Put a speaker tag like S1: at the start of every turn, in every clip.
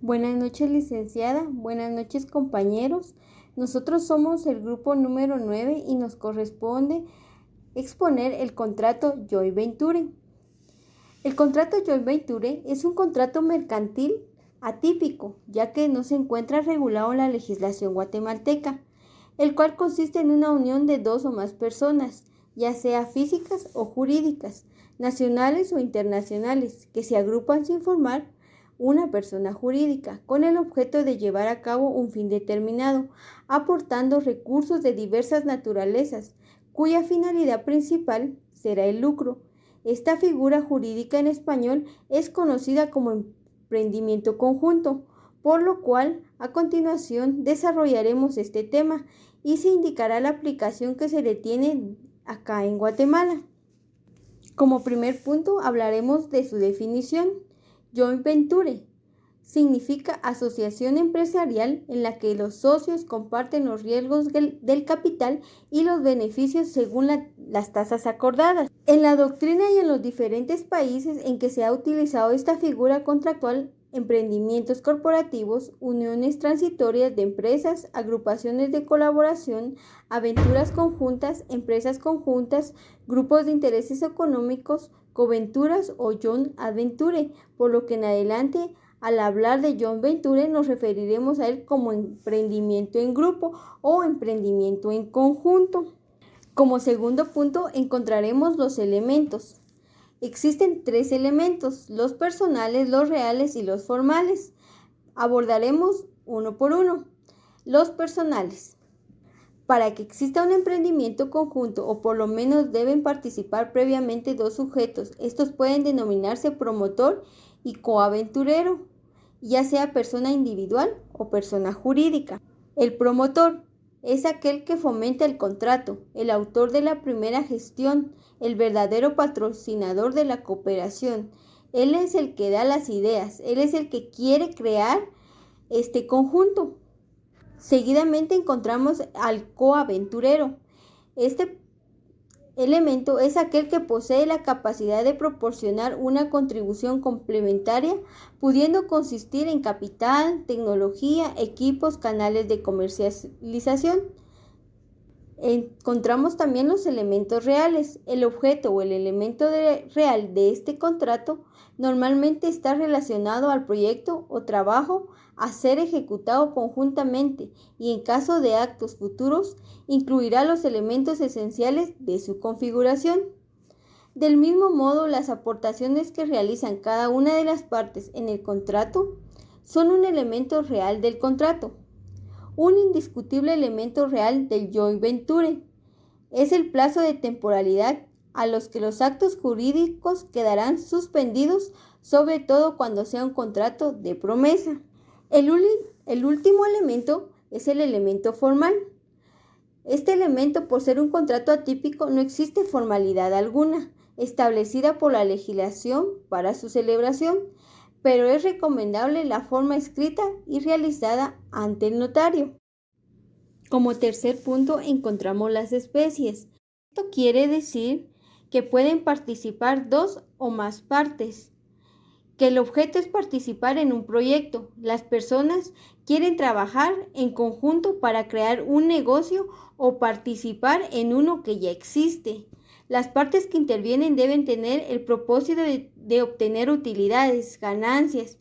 S1: Buenas noches, licenciada. Buenas noches, compañeros. Nosotros somos el grupo número 9 y nos corresponde exponer el contrato Joint Venture. El contrato Joint Venture es un contrato mercantil atípico, ya que no se encuentra regulado en la legislación guatemalteca, el cual consiste en una unión de dos o más personas, ya sea físicas o jurídicas, nacionales o internacionales, que se agrupan sin formar una persona jurídica, con el objeto de llevar a cabo un fin determinado, aportando recursos de diversas naturalezas, cuya finalidad principal será el lucro. Esta figura jurídica en español es conocida como emprendimiento conjunto, por lo cual a continuación desarrollaremos este tema y se indicará la aplicación que se le tiene acá en Guatemala. Como primer punto hablaremos de su definición. Joint Venture significa asociación empresarial en la que los socios comparten los riesgos del capital y los beneficios según las tasas acordadas. En la doctrina y en los diferentes países en que se ha utilizado esta figura contractual, emprendimientos corporativos, uniones transitorias de empresas, agrupaciones de colaboración, aventuras conjuntas, empresas conjuntas, grupos de intereses económicos, coventuras o joint adventure, por lo que en adelante al hablar de joint venture nos referiremos a él como emprendimiento en grupo o emprendimiento en conjunto. Como segundo punto encontraremos los elementos. Existen tres elementos: los personales, los reales y los formales. Abordaremos uno por uno. Los personales. Para que exista un emprendimiento conjunto, o por lo menos deben participar previamente dos sujetos. Estos pueden denominarse promotor y coaventurero, ya sea persona individual o persona jurídica. El promotor es aquel que fomenta el contrato, el autor de la primera gestión, el verdadero patrocinador de la cooperación. Él es el que da las ideas, él es el que quiere crear este conjunto. Seguidamente encontramos al coaventurero. Este elemento es aquel que posee la capacidad de proporcionar una contribución complementaria, pudiendo consistir en capital, tecnología, equipos, canales de comercialización. Encontramos también los elementos reales. El objeto o el elemento real de este contrato normalmente está relacionado al proyecto o trabajo a ser ejecutado conjuntamente y en caso de actos futuros incluirá los elementos esenciales de su configuración. Del mismo modo, las aportaciones que realizan cada una de las partes en el contrato son un elemento real del contrato. Un indiscutible elemento real del joint venture es el plazo de temporalidad a los que los actos jurídicos quedarán suspendidos, sobre todo cuando sea un contrato de promesa. El último elemento es el elemento formal. Este elemento, por ser un contrato atípico, no existe formalidad alguna establecida por la legislación para su celebración, pero es recomendable la forma escrita y realizada ante el notario. Como tercer punto encontramos las especies. Esto quiere decir que pueden participar dos o más partes, que el objeto es participar en un proyecto. Las personas quieren trabajar en conjunto para crear un negocio o participar en uno que ya existe. Las partes que intervienen deben tener el propósito de obtener utilidades, ganancias,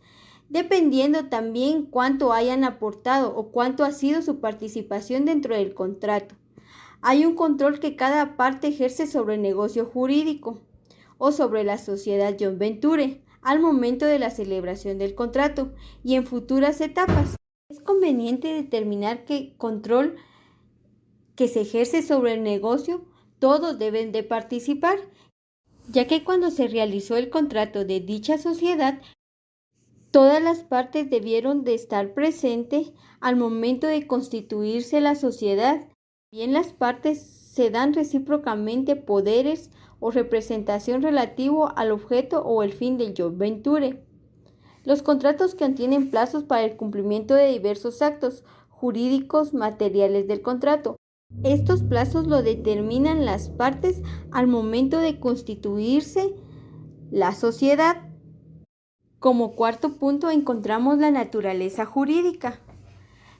S1: dependiendo también cuánto hayan aportado o cuánto ha sido su participación dentro del contrato. Hay un control que cada parte ejerce sobre el negocio jurídico o sobre la sociedad joint venture al momento de la celebración del contrato y en futuras etapas. Es conveniente determinar qué control que se ejerce sobre el negocio todos deben de participar, ya que cuando se realizó el contrato de dicha sociedad, todas las partes debieron de estar presentes al momento de constituirse la sociedad. Bien, las partes se dan recíprocamente poderes o representación relativo al objeto o el fin del joint venture. Los contratos contienen plazos para el cumplimiento de diversos actos jurídicos materiales del contrato. Estos plazos lo determinan las partes al momento de constituirse la sociedad. Como cuarto punto encontramos la naturaleza jurídica.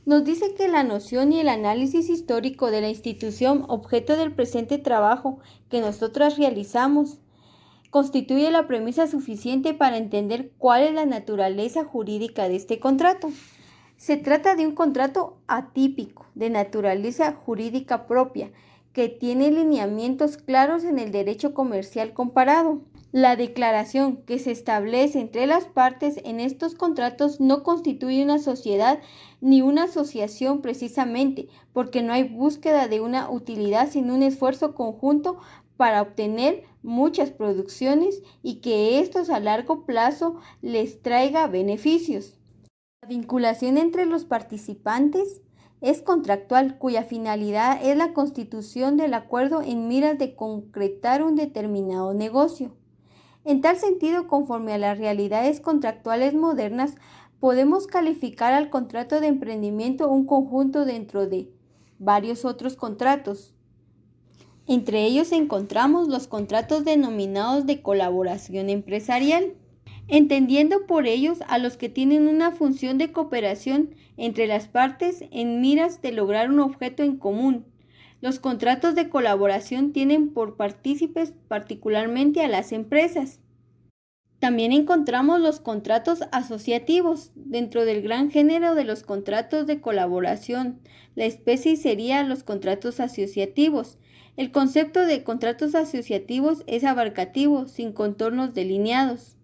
S1: Nos dice que la noción y el análisis histórico de la institución objeto del presente trabajo que nosotros realizamos constituye la premisa suficiente para entender cuál es la naturaleza jurídica de este contrato. Se trata de un contrato atípico, de naturaleza jurídica propia, que tiene lineamientos claros en el derecho comercial comparado. La declaración que se establece entre las partes en estos contratos no constituye una sociedad ni una asociación precisamente, porque no hay búsqueda de una utilidad sino un esfuerzo conjunto para obtener muchas producciones y que estos a largo plazo les traiga beneficios. La vinculación entre los participantes es contractual, cuya finalidad es la constitución del acuerdo en miras de concretar un determinado negocio. En tal sentido, conforme a las realidades contractuales modernas, podemos calificar al contrato de emprendimiento un conjunto dentro de varios otros contratos. Entre ellos encontramos los contratos denominados de colaboración empresarial, entendiendo por ellos a los que tienen una función de cooperación entre las partes en miras de lograr un objeto en común. Los contratos de colaboración tienen por partícipes particularmente a las empresas. También encontramos los contratos asociativos. Dentro del gran género de los contratos de colaboración, la especie sería los contratos asociativos. El concepto de contratos asociativos es abarcativo, sin contornos delineados.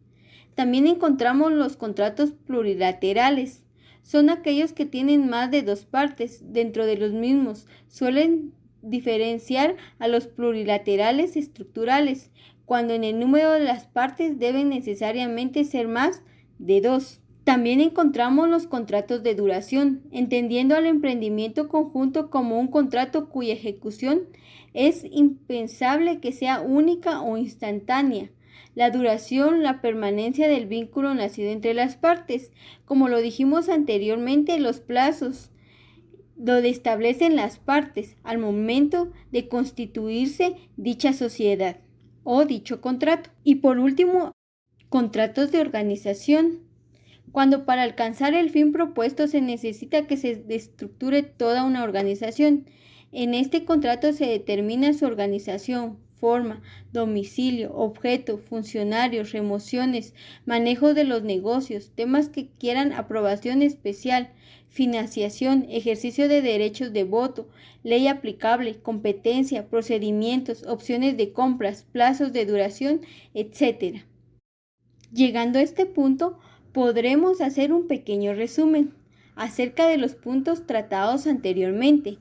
S1: También encontramos los contratos plurilaterales. Son aquellos que tienen más de dos partes dentro de los mismos. Suelen diferenciar a los plurilaterales estructurales, cuando en el número de las partes deben necesariamente ser más de dos. También encontramos los contratos de duración, entendiendo al emprendimiento conjunto como un contrato cuya ejecución es impensable que sea única o instantánea. La duración, la permanencia del vínculo nacido entre las partes. Como lo dijimos anteriormente, los plazos lo establecen las partes al momento de constituirse dicha sociedad o dicho contrato. Y por último, contratos de organización. Cuando para alcanzar el fin propuesto se necesita que se estructure toda una organización. En este contrato se determina su organización, forma, domicilio, objeto, funcionarios, remociones, manejo de los negocios, temas que quieran aprobación especial, financiación, ejercicio de derechos de voto, ley aplicable, competencia, procedimientos, opciones de compras, plazos de duración, etc. Llegando a este punto, podremos hacer un pequeño resumen acerca de los puntos tratados anteriormente.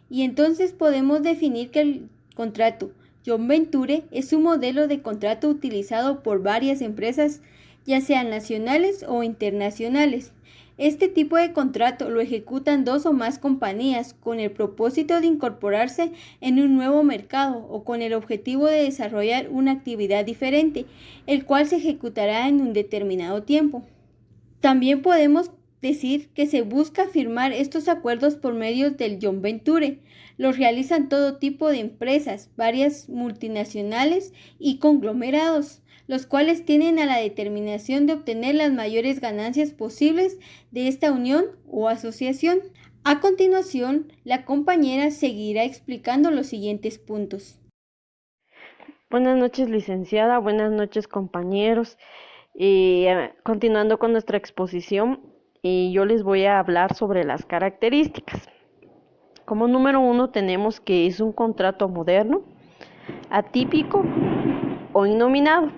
S1: Y entonces podemos definir que el contrato joint venture es un modelo de contrato utilizado por varias empresas, ya sean nacionales o internacionales. Este tipo de contrato lo ejecutan dos o más compañías con el propósito de incorporarse en un nuevo mercado o con el objetivo de desarrollar una actividad diferente, el cual se ejecutará en un determinado tiempo. También podemos decir que se busca firmar estos acuerdos por medio del joint venture. Los realizan todo tipo de empresas, varias multinacionales y conglomerados, los cuales tienen a la determinación de obtener las mayores ganancias posibles de esta unión o asociación. A continuación, la compañera seguirá explicando los siguientes puntos.
S2: Buenas noches, licenciada. Buenas noches, compañeros. Continuando con nuestra exposición, yo les voy a hablar sobre las características. Como número 1 tenemos que es un contrato moderno, atípico o innominado,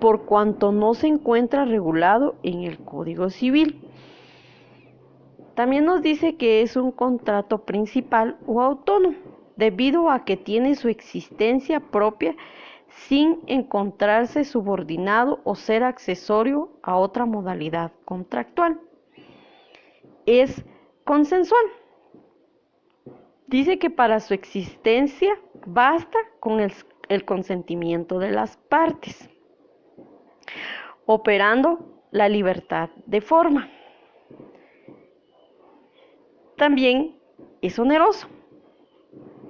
S2: por cuanto no se encuentra regulado en el Código Civil. También nos dice que es un contrato principal o autónomo, debido a que tiene su existencia propia sin encontrarse subordinado o ser accesorio a otra modalidad contractual. Es consensual. Dice que para su existencia basta con el consentimiento de las partes, operando la libertad de forma. También es oneroso,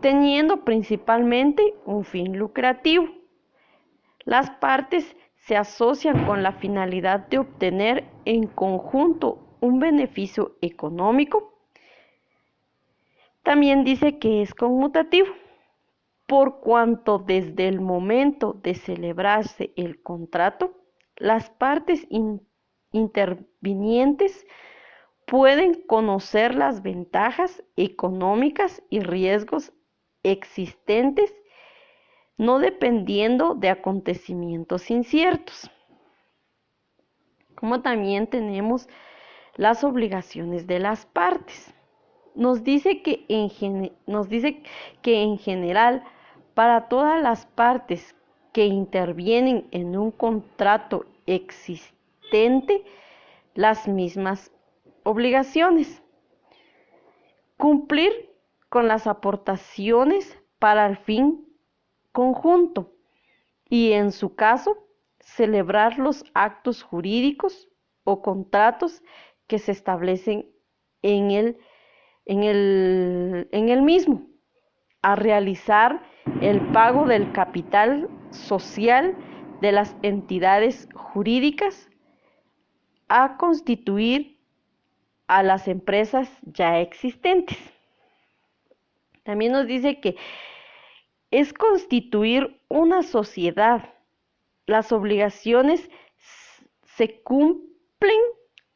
S2: teniendo principalmente un fin lucrativo. Las partes se asocian con la finalidad de obtener en conjunto un beneficio económico. También dice que es conmutativo, por cuanto desde el momento de celebrarse el contrato, las partes intervinientes pueden conocer las ventajas económicas y riesgos existentes, no dependiendo de acontecimientos inciertos. Como también tenemos las obligaciones de las partes. Nos dice que en general, para todas las partes que intervienen en un contrato existente, las mismas obligaciones. Cumplir con las aportaciones para el fin conjunto y, en su caso, celebrar los actos jurídicos o contratos que se establecen en el mismo, a realizar el pago del capital social de las entidades jurídicas, a constituir a las empresas ya existentes. También nos dice que es constituir una sociedad. Las obligaciones se cumplen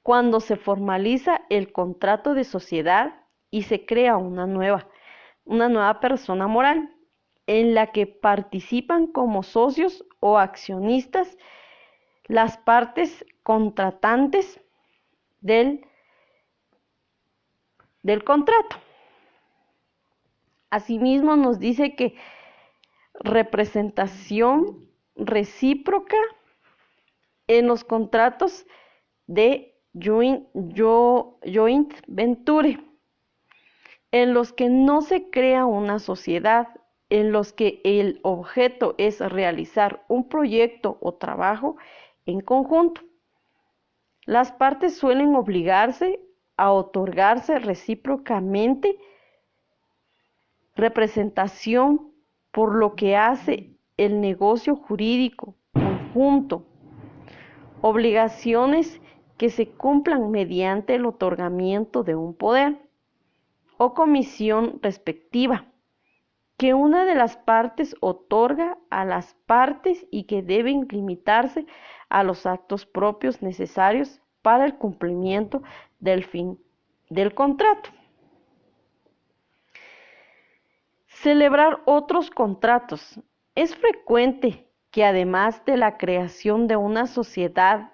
S2: cuando se formaliza el contrato de sociedad y se crea una nueva persona moral en la que participan como socios o accionistas las partes contratantes del contrato. Asimismo, nos dice que representación recíproca en los contratos de joint venture, en los que no se crea una sociedad, en los que el objeto es realizar un proyecto o trabajo en conjunto. Las partes suelen obligarse a otorgarse recíprocamente representación por lo que hace el negocio jurídico conjunto, obligaciones que se cumplan mediante el otorgamiento de un poder o comisión respectiva que una de las partes otorga a las partes y que deben limitarse a los actos propios necesarios para el cumplimiento del fin del contrato. Celebrar otros contratos. Es frecuente que, además de la creación de una sociedad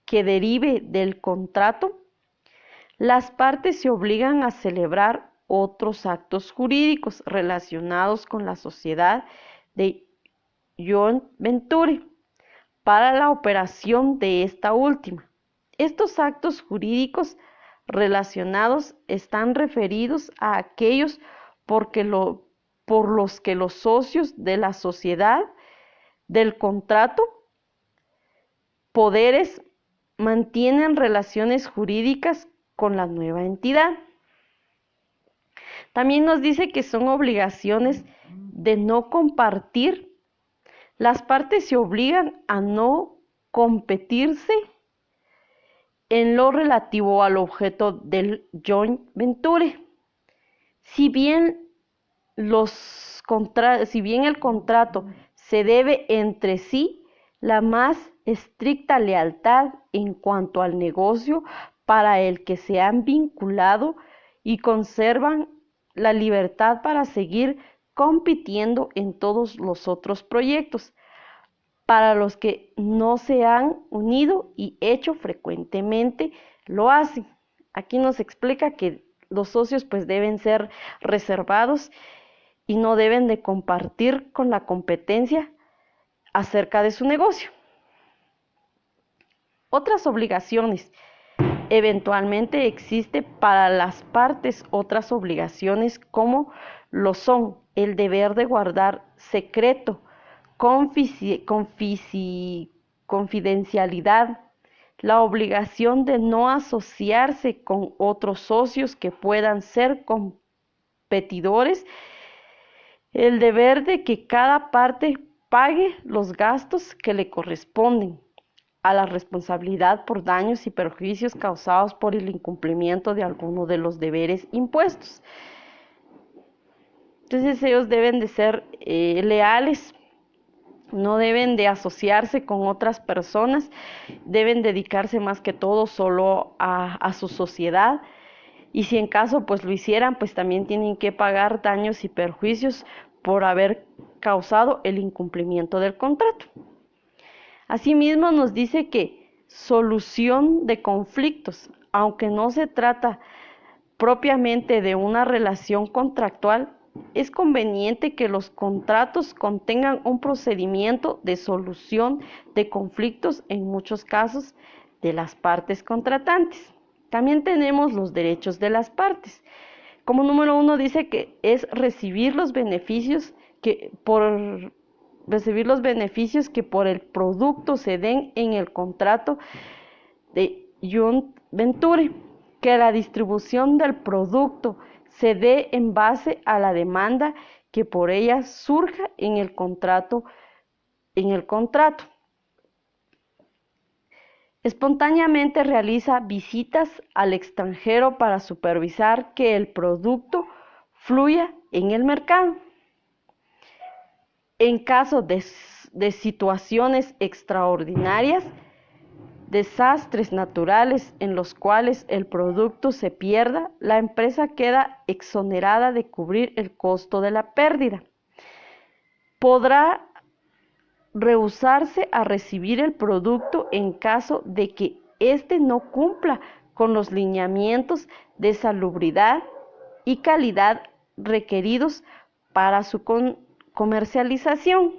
S2: que derive del contrato, las partes se obligan a celebrar otros actos jurídicos relacionados con la sociedad de joint venture para la operación de esta última. Estos actos jurídicos relacionados están referidos a aquellos por los que los socios de la sociedad del contrato poderes mantienen relaciones jurídicas con la nueva entidad. También nos dice que son obligaciones de no compartir. Las partes se obligan a no competirse en lo relativo al objeto del joint venture. Si bien el contrato se debe entre sí la más estricta lealtad en cuanto al negocio para el que se han vinculado y conservan la libertad para seguir compitiendo en todos los otros proyectos para los que no se han unido y hecho frecuentemente lo hacen. Aquí nos explica que los socios pues deben ser reservados y no deben de compartir con la competencia acerca de su negocio. Otras obligaciones. Eventualmente existe para las partes otras obligaciones como lo son el deber de guardar secreto, confidencialidad, la obligación de no asociarse con otros socios que puedan ser competidores, el deber de que cada parte pague los gastos que le corresponden a la responsabilidad por daños y perjuicios causados por el incumplimiento de alguno de los deberes impuestos. Entonces ellos deben de ser leales, no deben de asociarse con otras personas, deben dedicarse más que todo solo a su sociedad, y si en caso pues lo hicieran, pues también tienen que pagar daños y perjuicios por haber causado el incumplimiento del contrato. Asimismo nos dice que solución de conflictos, aunque no se trata propiamente de una relación contractual, es conveniente que los contratos contengan un procedimiento de solución de conflictos en muchos casos de las partes contratantes. También tenemos los derechos de las partes. Como número 1 dice que es recibir los beneficios que por el producto se den en el contrato de joint venture, que la distribución del producto se dé en base a la demanda que por ella surja en el contrato. Espontáneamente realiza visitas al extranjero para supervisar que el producto fluya en el mercado. En caso de situaciones extraordinarias, desastres naturales en los cuales el producto se pierda, la empresa queda exonerada de cubrir el costo de la pérdida. Podrá rehusarse a recibir el producto en caso de que éste no cumpla con los lineamientos de salubridad y calidad requeridos para su comercialización.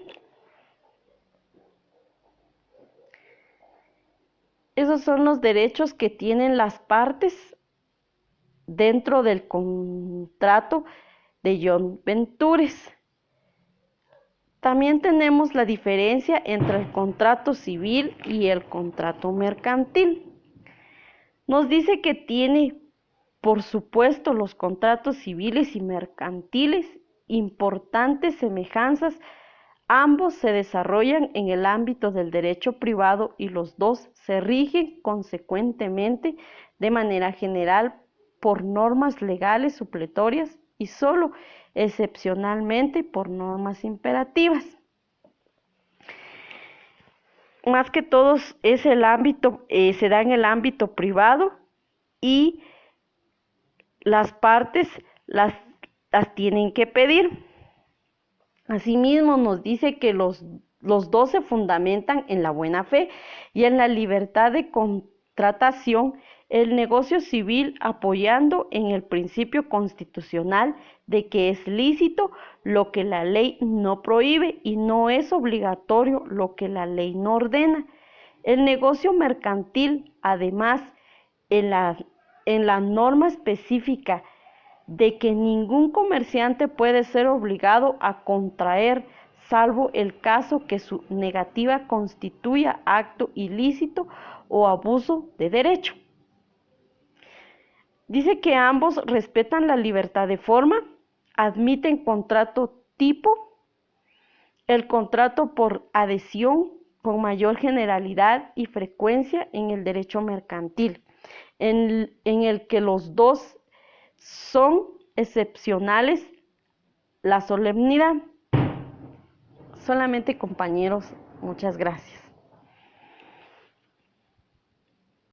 S2: Esos son los derechos que tienen las partes dentro del contrato de joint ventures. También tenemos la diferencia entre el contrato civil y el contrato mercantil. Nos dice que tiene, por supuesto, los contratos civiles y mercantiles importantes semejanzas. Ambos se desarrollan en el ámbito del derecho privado y los dos se rigen consecuentemente de manera general por normas legales supletorias y solo excepcionalmente por normas imperativas. Más que todos es el ámbito, se da en el ámbito privado y las partes las tienen que pedir. Asimismo nos dice que los dos se fundamentan en la buena fe y en la libertad de contratación, el negocio civil apoyando en el principio constitucional de que es lícito lo que la ley no prohíbe y no es obligatorio lo que la ley no ordena. El negocio mercantil, además, en la norma específica de que ningún comerciante puede ser obligado a contraer, salvo el caso que su negativa constituya acto ilícito o abuso de derecho. Dice que ambos respetan la libertad de forma, admiten contrato tipo, el contrato por adhesión con mayor generalidad y frecuencia en el derecho mercantil, en el que los dos son excepcionales la solemnidad. Solamente, compañeros, muchas gracias.